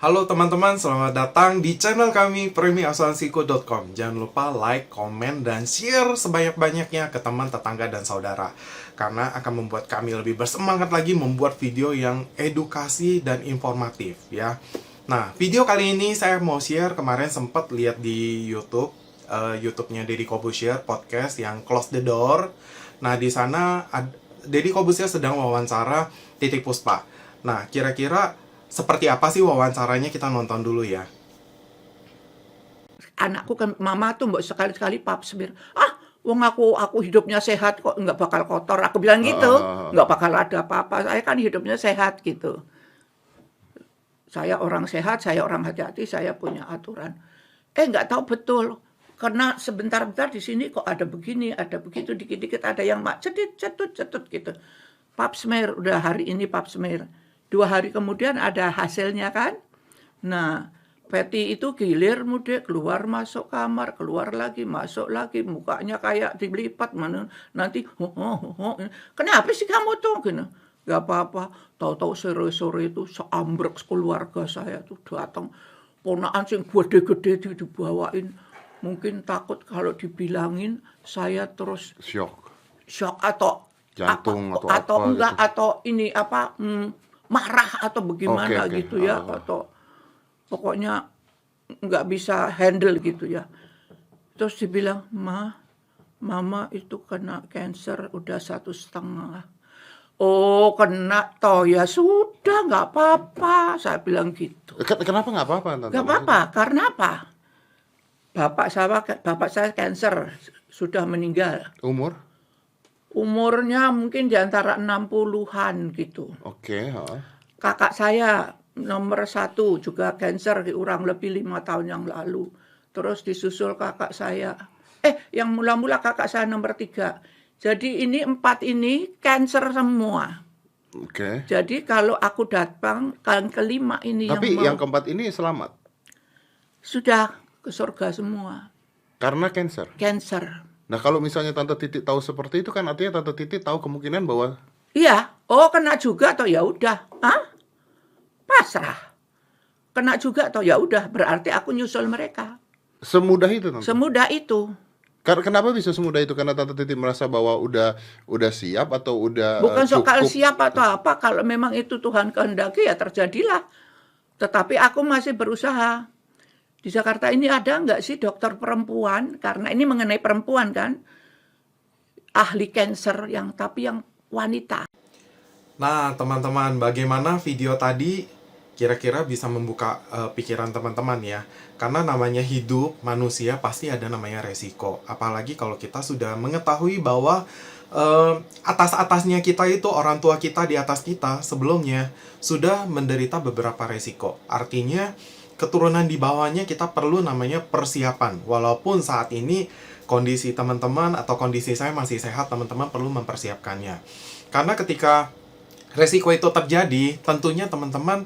Halo teman-teman, selamat datang di channel kami premiasuransiku.com. Jangan lupa like, komen, dan share sebanyak-banyaknya ke teman, tetangga, dan saudara. Karena akan membuat kami lebih bersemangat lagi membuat video yang edukasi dan informatif ya. Nah, video kali ini saya mau share, kemarin sempat lihat di YouTube, YouTube-nya Deddy Corbuzier podcast yang Close the Door. Nah, di sana Deddy Corbuzier sedang wawancara Titiek Puspa. Nah, kira-kira seperti apa sih wawancaranya? Kita nonton dulu ya. Anakku kan, mama tuh mbok sekali-sekali pap smear. Wong aku hidupnya sehat kok, nggak bakal kotor. Aku bilang gitu, nggak bakal ada apa-apa. Saya kan hidupnya sehat gitu. Saya orang sehat, saya orang hati-hati, saya punya aturan. Nggak tahu betul. Karena sebentar-bentar di sini kok ada begini, ada begitu, dikit-dikit ada yang cetut gitu. Pap smear, udah hari ini pap smear. 2 hari kemudian ada hasilnya kan. Nah, Patty itu gilir mudik, keluar masuk kamar, keluar lagi, masuk lagi, mukanya kayak dilipat, mana nanti, kenapa sih kamu tuh? Gini, gak apa-apa, tahu-tahu sore-sore itu seambrek keluarga saya tuh datang, ponakan sing gede-gede dibawain, mungkin takut kalau dibilangin saya terus shock atau jantung atau apa enggak gitu. atau ini apa marah atau bagaimana Oke. gitu ya, atau pokoknya nggak bisa handle gitu ya. Terus dibilang, mama itu kena cancer udah 1,5. Oh, kena toh, ya sudah nggak apa-apa, saya bilang gitu. Kenapa nggak apa-apa, Tante? Nggak apa-apa, karena apa? Bapak saya cancer, sudah meninggal. Umurnya mungkin di antara 60-an gitu. Oke. Kakak saya nomor 1 juga cancer kurang lebih 5 tahun yang lalu. Terus disusul kakak saya. Yang mula-mula kakak saya nomor 3. Jadi ini 4 ini cancer semua. Oke. Jadi kalau aku datang, yang kelima ini Tapi yang yang keempat ini selamat sudah ke surga semua. karena cancer. Nah, kalau misalnya Tante Titi tahu seperti itu kan artinya Tante Titi tahu kemungkinan bahwa Iya, kena juga atau ya udah. Pasrah. Kena juga atau ya udah, berarti aku nyusul mereka. semudah itu, Tante. Semudah itu. Kenapa bisa semudah itu? Karena Tante Titi merasa bahwa udah siap atau udah Bukan soal cukup. siap atau apa, kalau memang itu Tuhan kehendaki ya terjadilah. Tetapi aku masih berusaha. Di Jakarta ini ada nggak sih dokter perempuan, karena ini mengenai perempuan kan, ahli cancer tapi yang wanita. Nah, teman-teman, bagaimana video tadi kira-kira bisa membuka pikiran teman-teman ya? Karena namanya hidup manusia pasti ada namanya resiko. Apalagi kalau kita sudah mengetahui bahwa atas-atasnya kita itu orang tua kita di atas kita sebelumnya sudah menderita beberapa resiko. Artinya keturunan di bawahnya kita perlu namanya persiapan. Walaupun saat ini kondisi teman-teman atau kondisi saya masih sehat, teman-teman perlu mempersiapkannya. Karena ketika resiko itu terjadi, tentunya teman-teman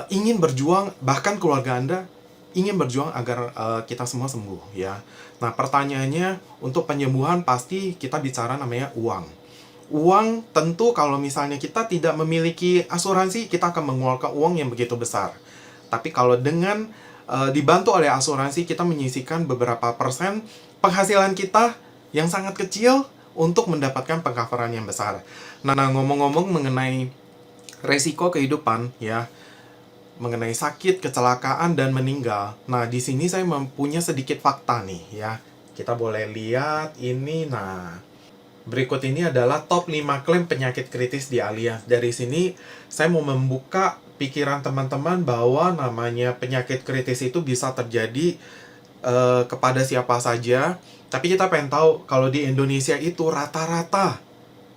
ingin berjuang, bahkan keluarga Anda ingin berjuang agar kita semua sembuh ya. Nah, pertanyaannya untuk penyembuhan pasti kita bicara namanya uang. Uang tentu kalau misalnya kita tidak memiliki asuransi, kita akan mengeluarkan uang yang begitu besar. Tapi kalau dengan dibantu oleh asuransi, kita menyisihkan beberapa persen penghasilan kita yang sangat kecil untuk mendapatkan pengcoveran yang besar. Nah, ngomong-ngomong mengenai resiko kehidupan ya, mengenai sakit, kecelakaan, dan meninggal. Nah, di sini saya mempunyai sedikit fakta nih ya. Kita boleh lihat ini. Nah, berikut ini adalah top 5 klaim penyakit kritis di Allianz. Dari sini saya mau membuka pikiran teman-teman bahwa namanya penyakit kritis itu bisa terjadi kepada siapa saja. Tapi kita pengen tahu kalau di Indonesia itu rata-rata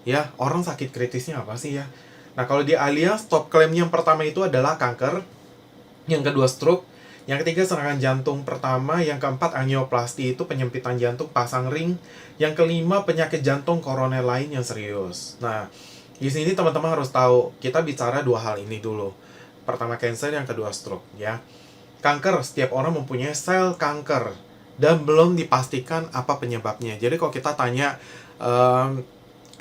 ya orang sakit kritisnya apa sih ya? Nah, kalau di Allianz top klaim yang pertama itu adalah kanker, yang kedua stroke, yang ketiga serangan jantung pertama, yang keempat angioplasti itu penyempitan jantung pasang ring, yang kelima penyakit jantung koroner lain yang serius. Nah, di sini teman-teman harus tahu, kita bicara dua hal ini dulu. Pertama cancer, yang kedua stroke ya. Kanker, setiap orang mempunyai sel kanker dan belum dipastikan apa penyebabnya. Jadi kalau kita tanya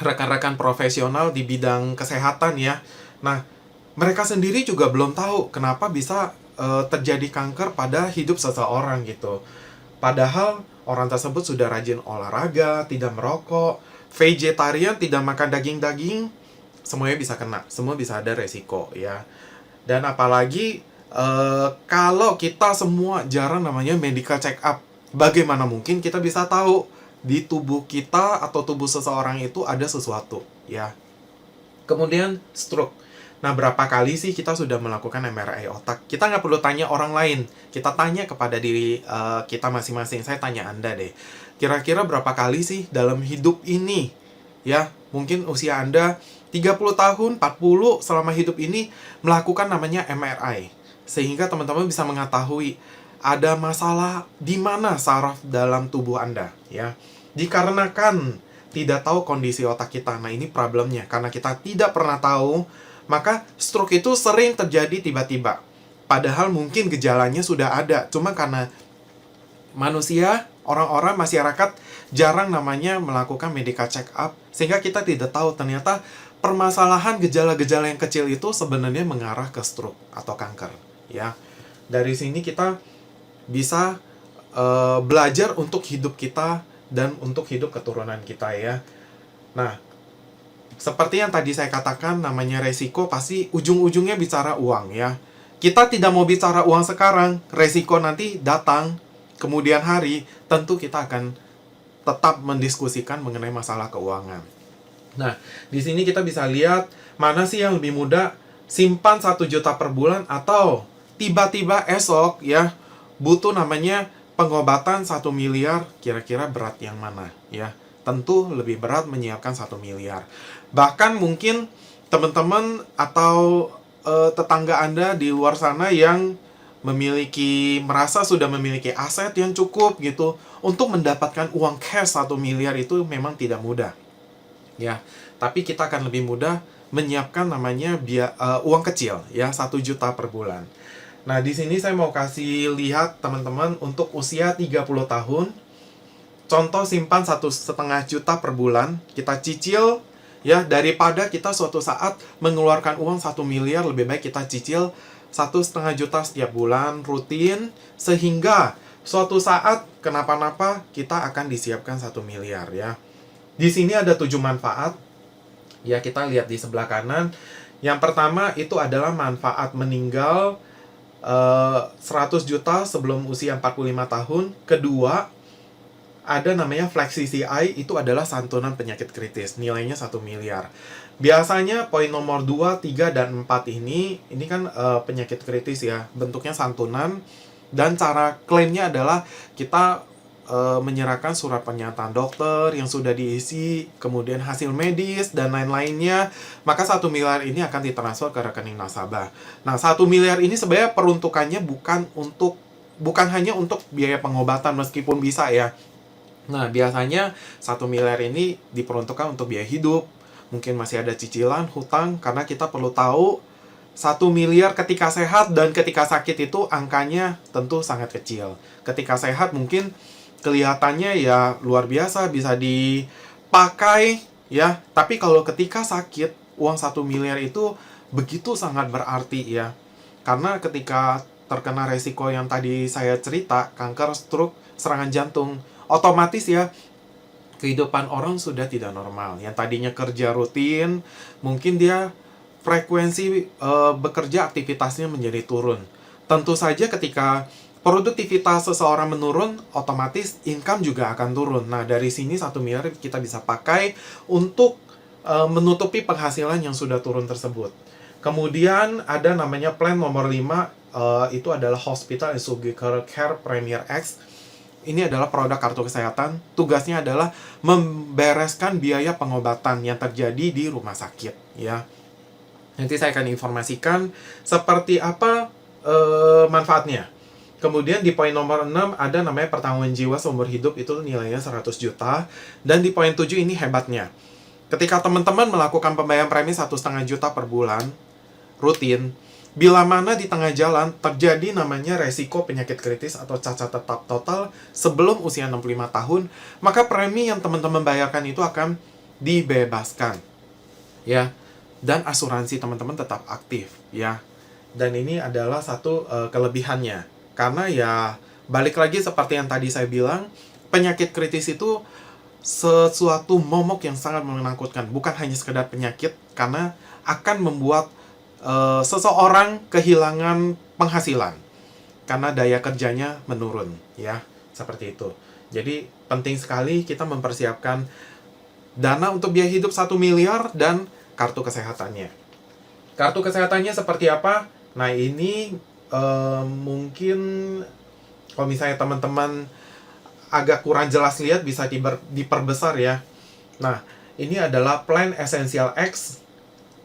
rekan-rekan profesional di bidang kesehatan ya, nah mereka sendiri juga belum tahu kenapa bisa terjadi kanker pada hidup seseorang gitu. Padahal orang tersebut sudah rajin olahraga, tidak merokok, vegetarian, tidak makan daging-daging, semuanya bisa kena, semua bisa ada resiko ya. Dan apalagi kalau kita semua jarang namanya medical check up, bagaimana mungkin kita bisa tahu di tubuh kita atau tubuh seseorang itu ada sesuatu ya. Kemudian stroke. Nah, berapa kali sih kita sudah melakukan MRI otak? Kita nggak perlu tanya orang lain. Kita tanya kepada diri kita masing-masing. Saya tanya Anda deh. Kira-kira berapa kali sih dalam hidup ini? Ya, mungkin usia Anda 30 tahun, 40 selama hidup ini melakukan namanya MRI. Sehingga teman-teman bisa mengetahui ada masalah di mana saraf dalam tubuh Anda. Ya, dikarenakan tidak tahu kondisi otak kita. Nah, ini problemnya. Karena kita tidak pernah tahu, maka stroke itu sering terjadi tiba-tiba. Padahal mungkin gejalanya sudah ada. Cuma karena manusia, orang-orang, masyarakat jarang namanya melakukan medical check up. Sehingga kita tidak tahu ternyata permasalahan gejala-gejala yang kecil itu sebenarnya mengarah ke stroke atau kanker. Ya, dari sini kita bisa belajar untuk hidup kita dan untuk hidup keturunan kita ya. Nah, seperti yang tadi saya katakan, namanya resiko pasti ujung-ujungnya bicara uang ya. Kita tidak mau bicara uang sekarang, resiko nanti datang kemudian hari, tentu kita akan tetap mendiskusikan mengenai masalah keuangan. Nah, di sini kita bisa lihat mana sih yang lebih mudah, simpan 1 juta per bulan atau tiba-tiba esok ya butuh namanya pengobatan 1 miliar, kira-kira berat yang mana ya? Tentu lebih berat menyiapkan 1 miliar. Bahkan mungkin teman-teman atau tetangga Anda di luar sana yang merasa sudah memiliki aset yang cukup gitu, untuk mendapatkan uang cash 1 miliar itu memang tidak mudah. Ya, tapi kita akan lebih mudah menyiapkan namanya uang kecil ya, 1 juta per bulan. Nah, di sini saya mau kasih lihat teman-teman untuk usia 30 tahun. Contoh simpan 1,5 juta per bulan, kita cicil ya, daripada kita suatu saat mengeluarkan uang 1 miliar, lebih baik kita cicil 1,5 juta setiap bulan rutin, sehingga suatu saat kenapa-napa kita akan disiapkan 1 miliar ya. Di sini ada 7 manfaat. Ya, kita lihat di sebelah kanan. Yang pertama itu adalah manfaat meninggal 100 juta sebelum usia 45 tahun. Kedua, ada namanya Flexi CI, itu adalah santunan penyakit kritis, nilainya 1 miliar. Biasanya poin nomor 2, 3, dan 4 ini kan penyakit kritis ya, bentuknya santunan, dan cara klaimnya adalah kita menyerahkan surat pernyataan dokter yang sudah diisi, kemudian hasil medis, dan lain-lainnya, maka 1 miliar ini akan ditransfer ke rekening nasabah. Nah, 1 miliar ini sebenarnya peruntukannya bukan hanya untuk biaya pengobatan, meskipun bisa ya. Nah, biasanya 1 miliar ini diperuntukkan untuk biaya hidup, mungkin masih ada cicilan, hutang, karena kita perlu tahu 1 miliar ketika sehat dan ketika sakit itu angkanya tentu sangat kecil. Ketika sehat mungkin kelihatannya ya luar biasa, bisa dipakai ya, tapi kalau ketika sakit, uang 1 miliar itu begitu sangat berarti ya. Karena ketika terkena resiko yang tadi saya cerita, kanker, stroke, serangan jantung, otomatis ya kehidupan orang sudah tidak normal. Yang tadinya kerja rutin, mungkin dia frekuensi bekerja, aktivitasnya menjadi turun. Tentu saja ketika produktivitas seseorang menurun, otomatis income juga akan turun. Nah, dari sini 1 miliar kita bisa pakai untuk menutupi penghasilan yang sudah turun tersebut. Kemudian ada namanya plan nomor 5, itu adalah Hospital and Surgical Care Premier X. Ini adalah produk kartu kesehatan. Tugasnya adalah membereskan biaya pengobatan yang terjadi di rumah sakit ya. Nanti saya akan informasikan seperti apa manfaatnya. Kemudian di poin nomor 6 ada namanya pertanggungan jiwa seumur hidup, itu nilainya 100 juta. Dan di poin 7 ini hebatnya. Ketika teman-teman melakukan pembayaran premi 1,5 juta per bulan, rutin, bila mana di tengah jalan terjadi namanya resiko penyakit kritis atau cacat tetap total sebelum usia 65 tahun, maka premi yang teman-teman bayarkan itu akan dibebaskan. Ya. dan asuransi teman-teman tetap aktif ya. Dan ini adalah satu kelebihannya, karena ya balik lagi seperti yang tadi saya bilang, penyakit kritis itu sesuatu momok yang sangat menakutkan, bukan hanya sekedar penyakit, karena akan membuat seseorang kehilangan penghasilan karena daya kerjanya menurun ya, seperti itu. Jadi penting sekali kita mempersiapkan dana untuk biaya hidup 1 miliar dan kartu kesehatannya. Kartu kesehatannya seperti apa? Nah ini mungkin kalau misalnya teman-teman agak kurang jelas lihat, bisa diperbesar ya. Nah ini adalah Plan Essential X.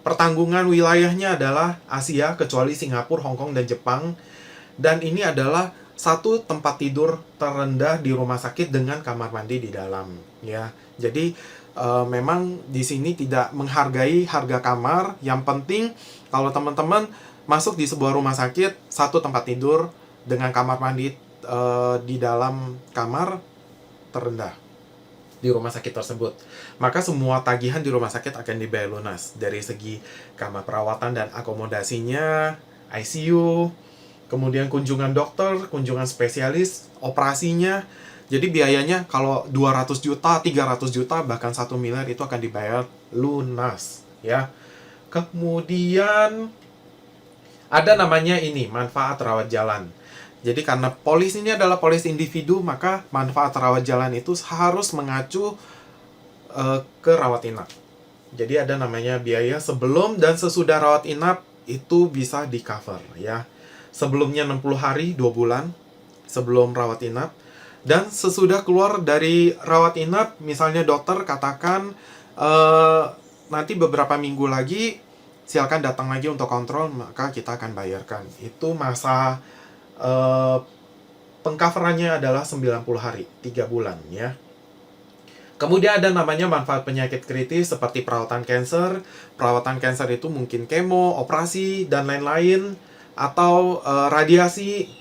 Pertanggungan wilayahnya adalah Asia kecuali Singapura, Hong Kong, dan Jepang. Dan ini adalah satu tempat tidur terendah di rumah sakit dengan kamar mandi di dalam ya. Jadi memang di sini tidak menghargai harga kamar. Yang penting kalau teman-teman masuk di sebuah rumah sakit, satu tempat tidur dengan kamar mandi di dalam kamar terendah di rumah sakit tersebut, maka semua tagihan di rumah sakit akan dibayar lunas, dari segi kamar perawatan dan akomodasinya, ICU, kemudian kunjungan dokter, kunjungan spesialis, operasinya. Jadi biayanya kalau 200 juta, 300 juta, bahkan 1 miliar itu akan dibayar lunas ya. Kemudian ada namanya ini manfaat rawat jalan. Jadi karena polis ini adalah polis individu, maka manfaat rawat jalan itu harus mengacu ke rawat inap. Jadi ada namanya biaya sebelum dan sesudah rawat inap itu bisa di cover ya. Sebelumnya 60 hari, 2 bulan sebelum rawat inap. Dan sesudah keluar dari rawat inap, misalnya dokter katakan nanti beberapa minggu lagi silakan datang lagi untuk kontrol, maka kita akan bayarkan. Itu masa pengcoverannya adalah 90 hari, 3 bulan ya. Kemudian ada namanya manfaat penyakit kritis seperti perawatan kanker. Perawatan kanker itu mungkin kemo, operasi, dan lain-lain, atau radiasi,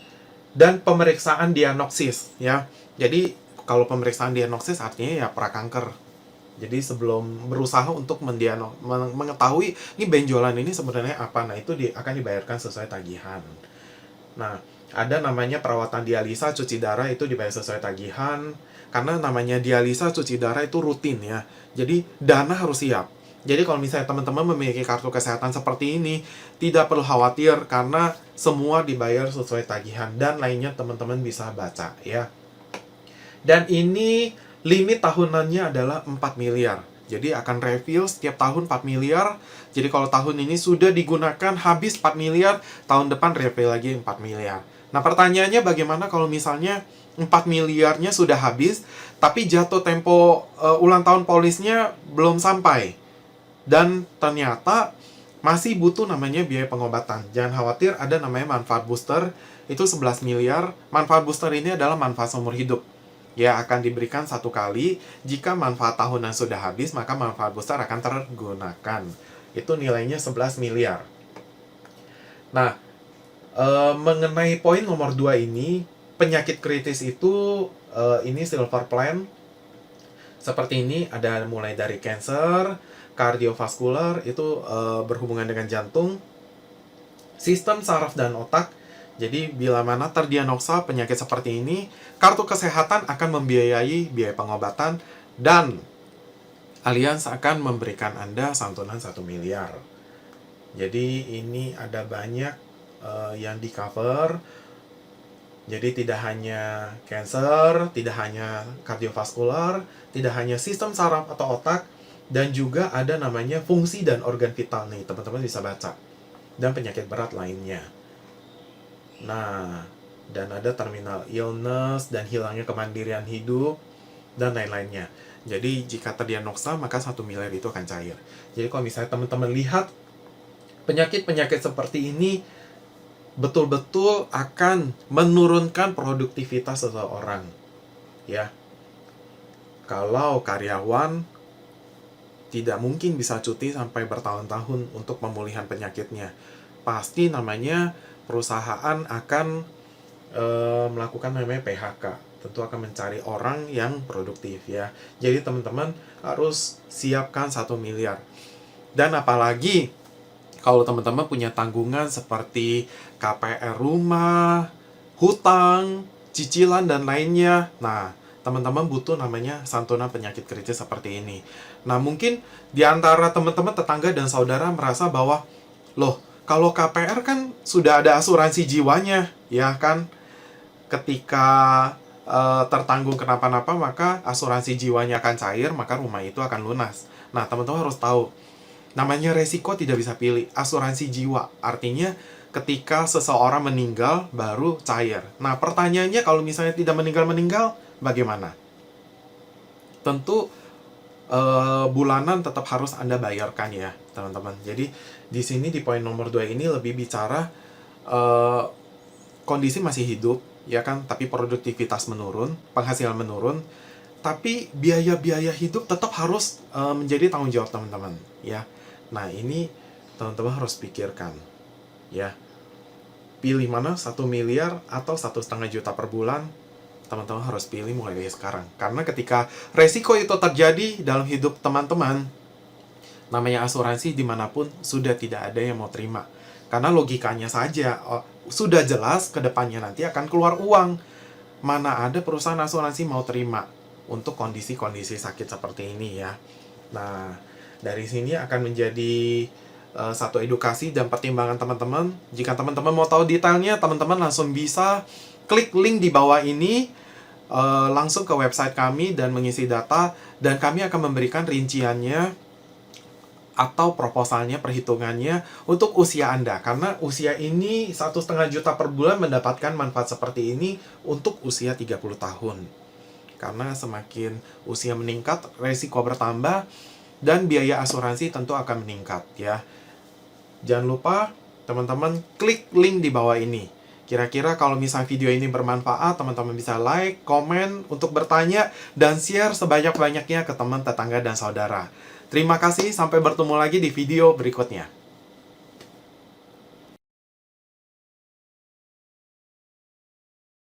dan pemeriksaan diagnosis ya. Jadi kalau pemeriksaan diagnosis artinya ya prakanker. Jadi sebelum berusaha untuk mengetahui ini benjolan ini sebenarnya apa, nah itu akan dibayarkan sesuai tagihan. Nah, ada namanya perawatan dialisa, cuci darah, itu dibayar sesuai tagihan. Karena namanya dialisa, cuci darah itu rutin ya. Jadi dana harus siap. Jadi kalau misalnya teman-teman memiliki kartu kesehatan seperti ini, tidak perlu khawatir karena semua dibayar sesuai tagihan, dan lainnya teman-teman bisa baca ya. Dan ini limit tahunannya adalah 4 miliar. Jadi akan refill setiap tahun 4 miliar. Jadi kalau tahun ini sudah digunakan habis 4 miliar, tahun depan refill lagi 4 miliar. Nah pertanyaannya bagaimana kalau misalnya 4 miliarnya sudah habis, tapi jatuh tempo ulang tahun polisnya belum sampai, dan ternyata masih butuh namanya biaya pengobatan. Jangan khawatir, ada namanya manfaat booster, itu 11 miliar. Manfaat booster ini adalah manfaat seumur hidup. Ya, akan diberikan 1 kali. Jika manfaat tahunan sudah habis, maka manfaat booster akan tergunakan. Itu nilainya 11 miliar. Nah, mengenai poin nomor 2 ini, penyakit kritis itu ini silver plan. Seperti ini, ada mulai dari kanker, kardiovaskular, itu berhubungan dengan jantung, sistem saraf dan otak. Jadi bila mana terdiagnosa penyakit seperti ini, kartu kesehatan akan membiayai biaya pengobatan, dan Allianz akan memberikan Anda santunan 1 miliar. Jadi ini ada banyak yang di cover. Jadi tidak hanya kanker, tidak hanya kardiovaskular, tidak hanya sistem saraf atau otak, dan juga ada namanya fungsi dan organ vital nih, teman-teman bisa baca. Dan penyakit berat lainnya. Nah, dan ada terminal illness dan hilangnya kemandirian hidup dan lain-lainnya. Jadi jika terdiagnosa maka 1 miliar itu akan cair. Jadi kalau misalnya teman-teman lihat penyakit-penyakit seperti ini betul-betul akan menurunkan produktivitas seseorang. Ya. Kalau karyawan tidak mungkin bisa cuti sampai bertahun-tahun untuk pemulihan penyakitnya. Pasti namanya perusahaan akan melakukan namanya PHK. Tentu akan mencari orang yang produktif ya. Jadi teman-teman harus siapkan 1 miliar. Dan apalagi kalau teman-teman punya tanggungan seperti KPR rumah, hutang, cicilan, dan lainnya. Nah, teman-teman butuh namanya santunan penyakit kritis seperti ini. Nah, mungkin di antara teman-teman, tetangga, dan saudara merasa bahwa, loh, kalau KPR kan sudah ada asuransi jiwanya, ya kan? Ketika tertanggung kenapa-napa, maka asuransi jiwanya akan cair, maka rumah itu akan lunas. Nah, teman-teman harus tahu, namanya resiko tidak bisa pilih. Asuransi jiwa, artinya ketika seseorang meninggal, baru cair. Nah, pertanyaannya kalau misalnya tidak meninggal-meninggal, bagaimana? Tentu bulanan tetap harus Anda bayarkan ya, teman-teman. Jadi, di sini di poin nomor 2 ini lebih bicara kondisi masih hidup, ya kan? Tapi produktivitas menurun, penghasilan menurun, tapi biaya-biaya hidup tetap harus menjadi tanggung jawab teman-teman, ya. Nah, ini teman-teman harus pikirkan, ya. Pilih mana, 1 miliar atau 1,5 juta per bulan, teman-teman harus pilih mulai dari sekarang. Karena ketika resiko itu terjadi dalam hidup teman-teman, namanya asuransi dimanapun, sudah tidak ada yang mau terima. Karena logikanya saja, sudah jelas ke depannya nanti akan keluar uang. Mana ada perusahaan asuransi mau terima untuk kondisi-kondisi sakit seperti ini ya. Nah, dari sini akan menjadi satu edukasi dan pertimbangan teman-teman. Jika teman-teman mau tahu detailnya, teman-teman langsung bisa klik link di bawah ini, langsung ke website kami dan mengisi data, dan kami akan memberikan rinciannya atau proposalnya, perhitungannya untuk usia Anda. Karena usia ini 1,5 juta per bulan mendapatkan manfaat seperti ini untuk usia 30 tahun. Karena semakin usia meningkat, resiko bertambah, dan biaya asuransi tentu akan meningkat ya. Jangan lupa teman-teman klik link di bawah ini. Kira-kira kalau misalnya video ini bermanfaat, teman-teman bisa like, komen untuk bertanya, dan share sebanyak-banyaknya ke teman, tetangga, dan saudara. Terima kasih, sampai bertemu lagi di video berikutnya.